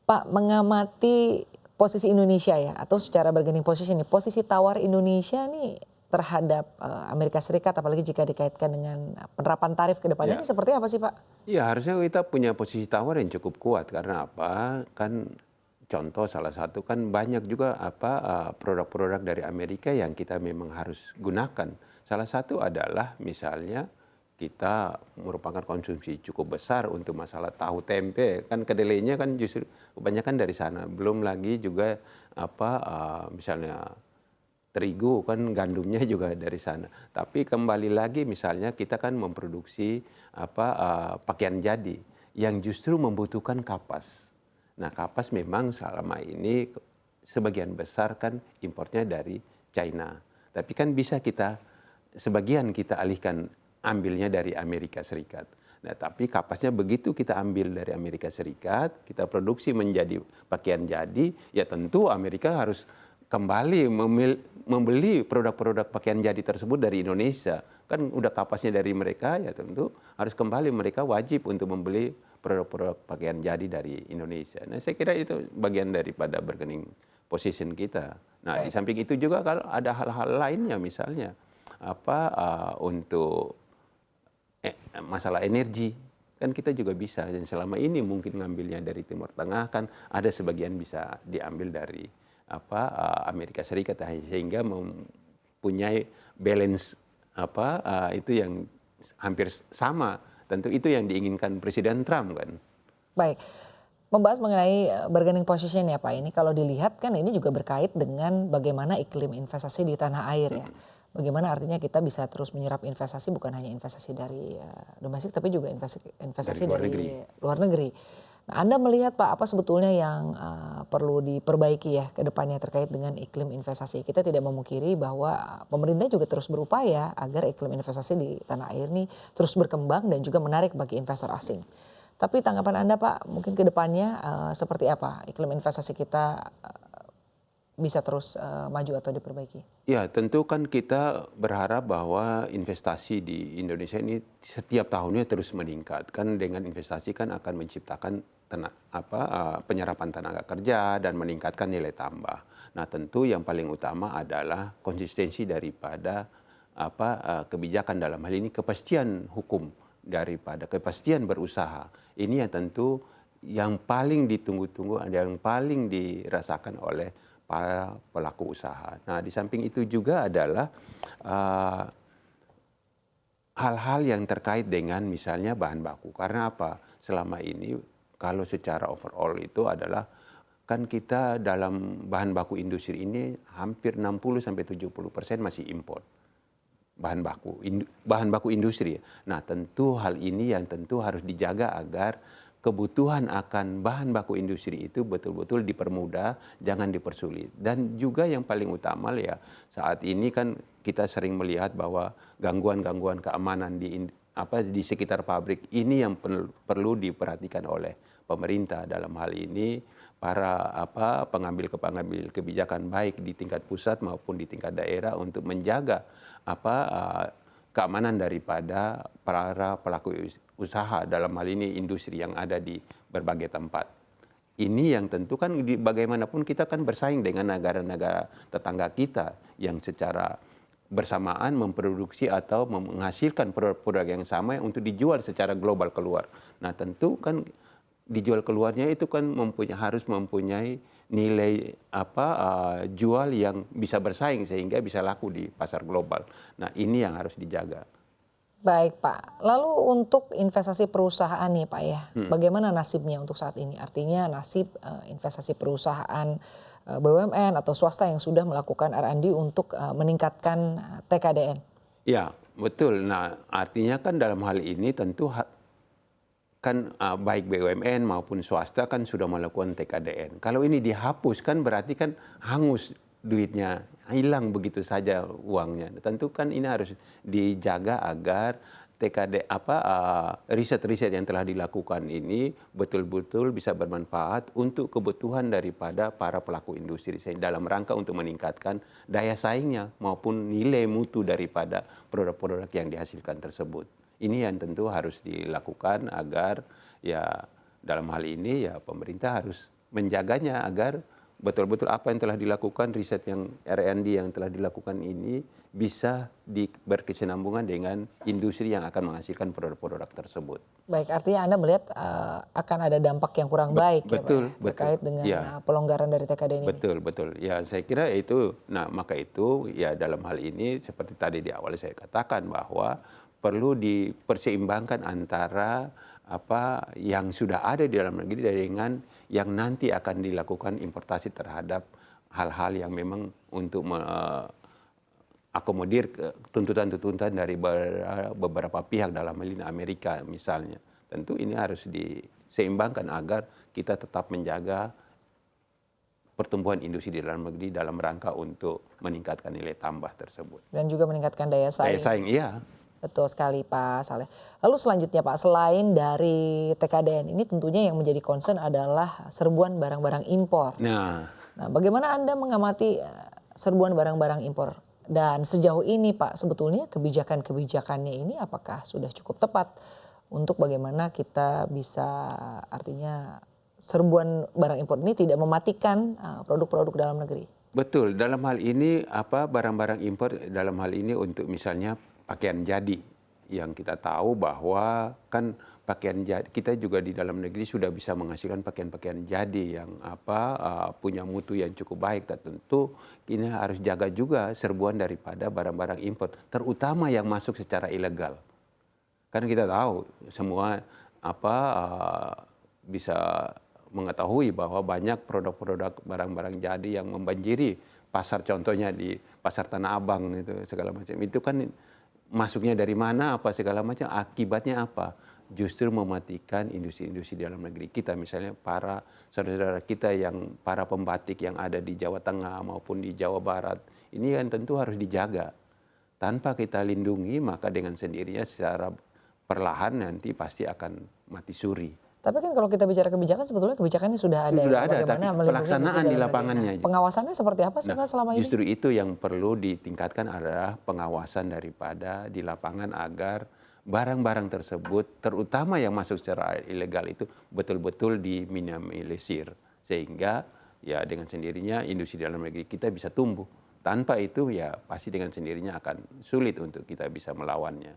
Pak, mengamati posisi Indonesia ya, atau secara bargaining position nih, posisi tawar Indonesia nih terhadap Amerika Serikat, apalagi jika dikaitkan dengan penerapan tarif ke depannya Ya, ini seperti apa sih, Pak? ya harusnya kita punya posisi tawar yang cukup kuat karena apa? Kan contoh salah satu kan banyak juga produk-produk dari Amerika yang kita memang harus gunakan. Salah satu adalah misalnya kita merupakan konsumsi cukup besar untuk masalah tahu tempe kan kedelainya kan justru kebanyakan dari sana. Belum lagi juga misalnya terigu kan gandumnya juga dari sana. Tapi kembali lagi misalnya kita kan memproduksi pakaian jadi yang justru membutuhkan kapas. Nah, kapas memang selama ini sebagian besar kan impornya dari China. Tapi kan bisa sebagian kita alihkan ambilnya dari Amerika Serikat. Nah, tapi kapasnya begitu kita ambil dari Amerika Serikat, kita produksi menjadi pakaian jadi, ya tentu Amerika harus kembali membeli produk-produk pakaian jadi tersebut dari Indonesia. Kan udah kapasnya dari mereka, ya tentu harus kembali mereka wajib untuk membeli produk-produk pakaian jadi dari Indonesia. Nah, saya kira itu bagian daripada bargaining position kita. Nah, di Baik. samping itu juga kalau ada hal-hal lainnya misalnya untuk masalah energi kan kita juga bisa dan selama ini mungkin ngambilnya dari Timur Tengah kan ada sebagian bisa diambil dari Amerika Serikat sehingga mempunyai balance itu yang hampir sama. Tentu itu yang diinginkan Presiden Trump kan. Baik, membahas mengenai bargaining position ya Pak, ini kalau dilihat kan ini juga berkait dengan bagaimana iklim investasi di tanah air ya. Bagaimana artinya kita bisa terus menyerap investasi bukan hanya investasi dari domestik tapi juga Dari investasi luar dari negeri. luar negeri. Nah, Anda melihat Pak apa sebetulnya yang perlu diperbaiki ya ke depannya terkait dengan iklim investasi. Kita tidak memungkiri bahwa pemerintah juga terus berupaya agar iklim investasi di tanah air ini terus berkembang dan juga menarik bagi investor asing. Tapi tanggapan Anda Pak, mungkin ke depannya seperti apa iklim investasi kita bisa terus maju atau diperbaiki? Ya, tentu kan kita berharap bahwa investasi di Indonesia ini setiap tahunnya terus meningkat. Kan dengan investasi kan akan menciptakan penyerapan tenaga kerja dan meningkatkan nilai tambah. Nah, tentu yang paling utama adalah konsistensi daripada kebijakan dalam hal ini kepastian hukum daripada kepastian berusaha. Ini yang tentu yang paling ditunggu-tunggu, yang paling dirasakan oleh para pelaku usaha. Nah, di samping itu juga adalah hal-hal yang terkait dengan misalnya bahan baku. Karena apa? Selama ini kalau secara overall itu adalah kan kita dalam bahan baku industri ini hampir 60-70% masih impor. Bahan baku industri. Nah, tentu hal ini yang tentu harus dijaga agar kebutuhan akan bahan baku industri itu betul-betul dipermudah, jangan dipersulit. Dan juga yang paling utama ya, saat ini kan kita sering melihat bahwa gangguan-gangguan keamanan di sekitar pabrik ini yang perlu diperhatikan oleh pemerintah. Dalam hal ini para pengambil kebijakan baik di tingkat pusat maupun di tingkat daerah untuk menjaga keamanan daripada para pelaku usaha dalam hal ini industri yang ada di berbagai tempat. Ini yang tentu kan bagaimanapun kita kan bersaing dengan negara-negara tetangga kita yang secara bersamaan memproduksi atau menghasilkan produk-produk yang sama untuk dijual secara global keluar. Nah, tentu kan dijual keluarnya itu kan harus mempunyai nilai jual yang bisa bersaing sehingga bisa laku di pasar global. Nah, ini yang harus dijaga. Baik Pak, lalu untuk investasi perusahaan nih Pak ya, bagaimana nasibnya untuk saat ini? Artinya nasib investasi perusahaan BUMN atau swasta yang sudah melakukan R&D untuk meningkatkan TKDN. Ya, betul. Nah, artinya kan dalam hal ini tentu kan baik BUMN maupun swasta kan sudah melakukan TKDN. Kalau ini dihapus kan berarti kan hangus duitnya, hilang begitu saja uangnya. Tentu kan ini harus dijaga agar riset-riset yang telah dilakukan ini betul-betul bisa bermanfaat untuk kebutuhan daripada para pelaku industri dalam rangka untuk meningkatkan daya saingnya maupun nilai mutu daripada produk-produk yang dihasilkan tersebut. Ini yang tentu harus dilakukan agar ya dalam hal ini ya pemerintah harus menjaganya agar betul-betul apa yang telah dilakukan, riset yang R&D yang telah dilakukan ini bisa berkesinambungan dengan industri yang akan menghasilkan produk-produk tersebut. Baik, artinya Anda melihat akan ada dampak yang kurang baik ya Pak Betul, ya, betul. terkait dengan Ya, pelonggaran dari TKDN ini. betul, betul. Ya, saya kira itu, nah maka itu ya dalam hal ini seperti tadi di awal saya katakan bahwa perlu diperseimbangkan antara apa yang sudah ada di dalam negeri dengan yang nanti akan dilakukan importasi terhadap hal-hal yang memang untuk akomodir tuntutan-tuntutan dari beberapa pihak dalam hal ini Amerika misalnya. Tentu ini harus diseimbangkan agar kita tetap menjaga pertumbuhan industri di dalam negeri dalam rangka untuk meningkatkan nilai tambah tersebut. Dan juga meningkatkan daya saing. Daya saing, iya. Betul sekali Pak Saleh. Lalu selanjutnya Pak, selain dari TKDN ini tentunya yang menjadi concern adalah serbuan barang-barang impor. Nah, Bagaimana Anda mengamati serbuan barang-barang impor? Dan sejauh ini Pak, sebetulnya kebijakan-kebijakannya ini apakah sudah cukup tepat untuk bagaimana kita bisa, artinya serbuan barang impor ini tidak mematikan produk-produk dalam negeri? betul. Dalam hal ini apa barang-barang impor dalam hal ini untuk misalnya pakaian jadi yang kita tahu bahwa kan pakaian jadi kita juga di dalam negeri sudah bisa menghasilkan pakaian-pakaian jadi yang apa punya mutu yang cukup baik. Dan tentu ini harus jaga juga serbuan daripada barang-barang impor, terutama yang masuk secara ilegal. Kan kita tahu semua apa bisa mengetahui bahwa banyak produk-produk barang-barang jadi yang membanjiri pasar, contohnya di pasar Tanah Abang itu segala macam. Itu kan masuknya dari mana, apa segala macam, akibatnya apa? Justru mematikan industri-industri di dalam negeri kita. Misalnya para saudara-saudara kita yang para pembatik yang ada di Jawa Tengah maupun di Jawa Barat, ini kan tentu harus dijaga. Tanpa kita lindungi, maka dengan sendirinya secara perlahan nanti pasti akan mati suri. Tapi kan kalau kita bicara kebijakan, sebetulnya kebijakannya sudah ada. Sudah ya, ada, bagaimana tapi melindungi pelaksanaan industri di dalam negeri. lapangannya. Nah, pengawasannya seperti apa sih Pak selama ini? Justru itu yang perlu ditingkatkan adalah pengawasan daripada di lapangan agar barang-barang tersebut, terutama yang masuk secara ilegal itu betul-betul diminimalisir. Sehingga ya dengan sendirinya industri dalam negeri kita bisa tumbuh. Tanpa itu ya pasti dengan sendirinya akan sulit untuk kita bisa melawannya.